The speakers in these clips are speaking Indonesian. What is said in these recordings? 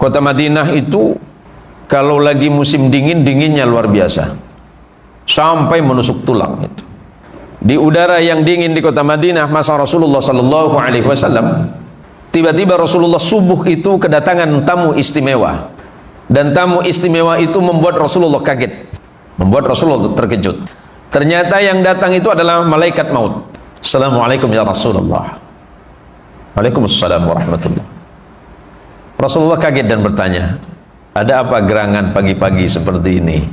Kota Madinah itu kalau lagi musim dingin, dinginnya luar biasa, sampai menusuk tulang itu. Di udara yang dingin di kota Madinah masa Rasulullah Sallallahu Alaihi Wasallam, tiba-tiba Rasulullah subuh itu kedatangan tamu istimewa, dan tamu istimewa itu membuat Rasulullah kaget, membuat Rasulullah terkejut. Ternyata yang datang itu adalah malaikat maut. Assalamualaikum ya Rasulullah. Waalaikumsalam warahmatullah. Rasulullah kaget dan bertanya, ada apa gerangan pagi-pagi seperti ini?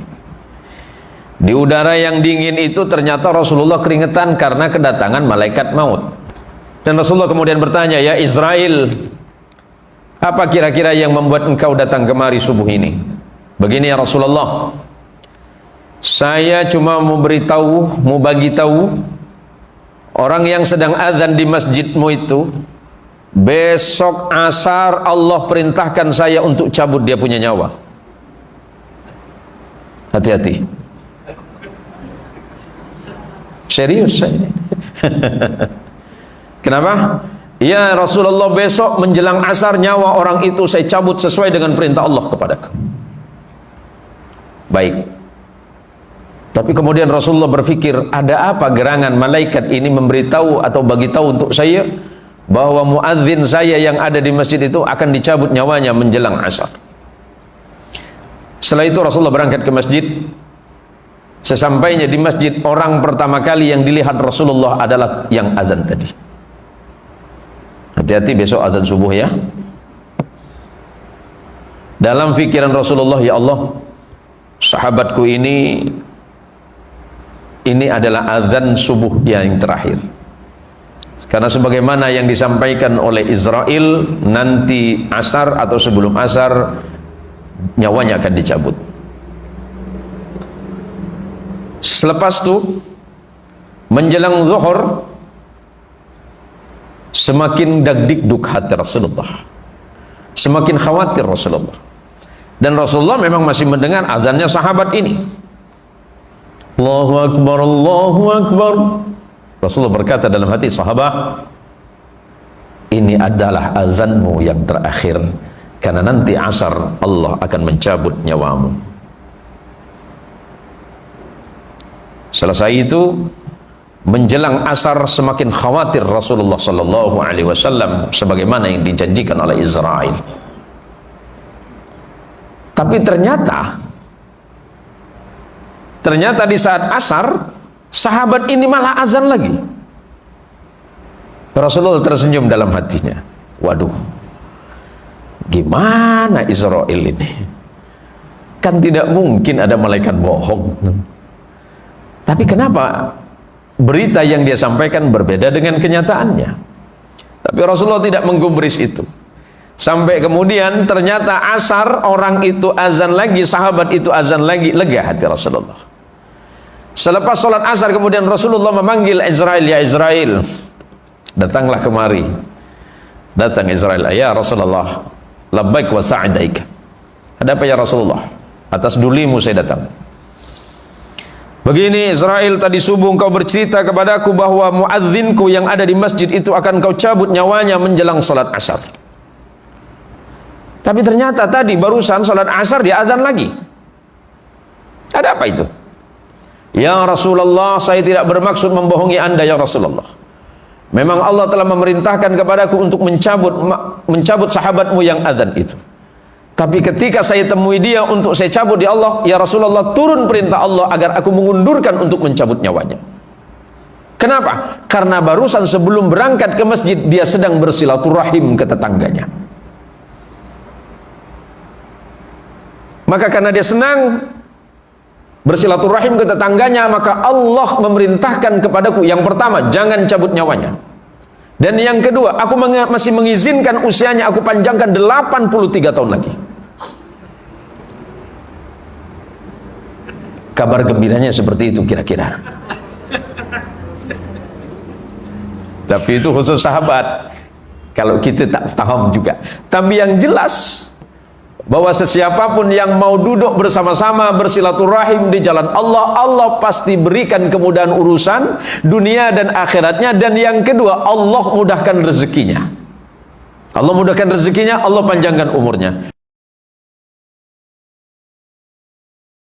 Di udara yang dingin itu ternyata Rasulullah keringetan karena kedatangan malaikat maut. Dan Rasulullah kemudian bertanya, ya Israel, apa kira-kira yang membuat engkau datang kemari subuh ini? Begini ya Rasulullah, saya cuma mau beritahu, mau bagi tahu orang yang sedang azan di masjidmu itu, besok asar Allah perintahkan saya untuk cabut dia punya nyawa. Hati-hati. Serius saya. Kenapa? Ya Rasulullah, besok menjelang asar nyawa orang itu saya cabut sesuai dengan perintah Allah kepadaku. Baik. Tapi kemudian Rasulullah berpikir, ada apa gerangan malaikat ini memberitahu atau bagi tahu untuk saya bahwa muadzin saya yang ada di masjid itu akan dicabut nyawanya menjelang asar. Setelah itu Rasulullah berangkat ke masjid. Sesampainya di masjid, orang pertama kali yang dilihat Rasulullah adalah yang azan tadi. Hati-hati besok azan subuh ya. Dalam fikiran Rasulullah, ya Allah, sahabatku ini adalah azan subuh yang terakhir. Karena sebagaimana yang disampaikan oleh Israel, nanti asar atau sebelum asar nyawanya akan dicabut. Selepas itu menjelang zuhur, semakin dagdikduk hati Rasulullah, semakin khawatir Rasulullah. Dan Rasulullah memang masih mendengar azannya sahabat ini. Allahu Akbar, Allahu Akbar. Rasulullah berkata dalam hati, sahabat, ini adalah azanmu yang terakhir, karena nanti asar Allah akan mencabut nyawamu. Selesai itu, menjelang asar semakin khawatir Rasulullah Sallallahu Alaihi Wasallam sebagaimana yang dijanjikan oleh Israel. Tapi ternyata di saat asar, sahabat ini malah azan lagi. Rasulullah tersenyum dalam hatinya. Waduh, gimana Israel ini? Kan tidak mungkin ada malaikat bohong. Tapi kenapa berita yang dia sampaikan berbeda dengan kenyataannya? Tapi Rasulullah tidak menggubris itu. Sampai kemudian ternyata asar, orang itu azan lagi, sahabat itu azan lagi, lega hati Rasulullah. Selepas sholat asar kemudian Rasulullah memanggil Israel, ya Israel, datanglah kemari. Datang Israel, ya Rasulullah, labbaik wa sa'daik. Ada apa ya Rasulullah? Atas dulimu saya datang. Begini Israel, tadi subuh engkau bercerita kepadaku bahwa muadzinku yang ada di masjid itu akan kau cabut nyawanya menjelang salat asar. Tapi ternyata tadi barusan salat asar dia azan lagi. Ada apa itu? Ya Rasulullah, saya tidak bermaksud membohongi anda ya Rasulullah. Memang Allah telah memerintahkan kepadaku untuk mencabut sahabatmu yang azan itu. Tapi ketika saya temui dia untuk saya cabut di Allah, ya Rasulullah, turun perintah Allah agar aku mengundurkan untuk mencabut nyawanya. Kenapa? Karena barusan sebelum berangkat ke masjid dia sedang bersilaturahim ke tetangganya. Maka karena dia senang bersilaturahim ke tetangganya, maka Allah memerintahkan kepadaku, yang pertama, jangan cabut nyawanya. Dan yang kedua, aku masih mengizinkan usianya aku panjangkan 83 tahun lagi. Kabar gembiranya seperti itu kira-kira. Tapi itu khusus sahabat. Kalau kita tak paham juga. Tapi yang jelas bahwa sesiapapun yang mau duduk bersama-sama bersilaturahim di jalan Allah, Allah pasti berikan kemudahan urusan dunia dan akhiratnya. Dan yang kedua, Allah mudahkan rezekinya. Allah mudahkan rezekinya, Allah panjangkan umurnya.